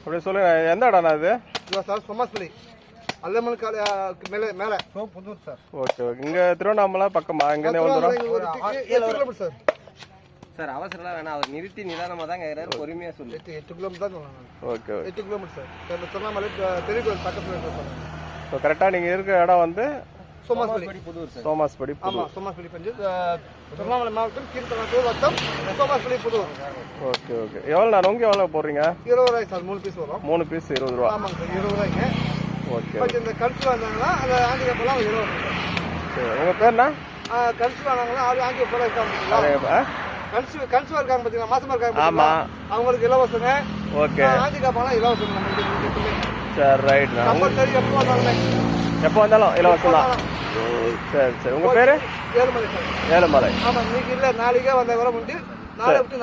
அப்படி சொல்லுங்க, எந்த இடம்ண்ணா இது? இதுவா சார் சொமாஸ்பள்ளி அல்லமன் மேலே புதூர் சார். Okay okay. இங்கே திருவண்ணாமலை பக்கமா? இங்கேருந்து எவ்வளோ தூரம்? 8 கிலோமீட்டர் சார். சார் அவசரம்லாம் வேணாம், அவர் நிறுத்தி நிதானமாக தான் கேட்குறாரு, பொறுமையாக சொல்லு. 8 கிலோமீட்டர் தான் சொல்லலாம். Okay okay. 8 kilometre sir. Tiruvannamalai பெரிய கோயில் பக்கத்தில் இருக்கிற சார். ஸோ கரெக்டாக நீங்கள் இருக்கிற இடம் வந்து சோமாஸ்பள்ளி புதூர் சார். சோமாஸ்படி. ஆமாம், சோமாஸ்பள்ளி பஞ்சு திருவண்ணாமலை மாவட்டம் கீழ்த்தநாட்டூர் வட்டம் சோமாஸ்பள்ளி புதூர். Okay okay. எவ்வளோ நான் நொங்கு எவ்வளோ போடுறீங்க? 20 ரூபாய் சார். 3 பீஸ் வரும். 3 பீஸ் 20 ரூபா. ஆமாங்க சார், 20 ரூபாய்ங்க. ஓகே. கொஞ்சம் இந்த கன்சு வந்தாங்கன்னா அந்த ஆண்டிகப்பெல்லாம் 20 ரூபாய். சரி, உங்கள் பேர்ண்ணா? கன்சு வாங்கினாங்கன்னா ஆண்டிகப்பெல்லாம் இருக்காங்க. அதே கன்சுவா இருக்காங்க பார்த்தீங்களா, மாசமா இருக்காங்க. ஆமாம், அவங்களுக்கு இலவசங்க. ஓகே. ஆண்டிகப்பெல்லாம் இலவசம். நம்ம சரி ரைட்ண்ணா. கம்பல்சரி எப்போ வந்தாலுமே எப்போ வந்தாலும் இலவசம் தான். சரி சரி. உங்கள் பேர்? ஏழுமலை சார். ஏழுமலை. ஆமாம், இன்னைக்கு இல்லை நாளைக்கே வந்த வர முடியும். நாளை விட்டு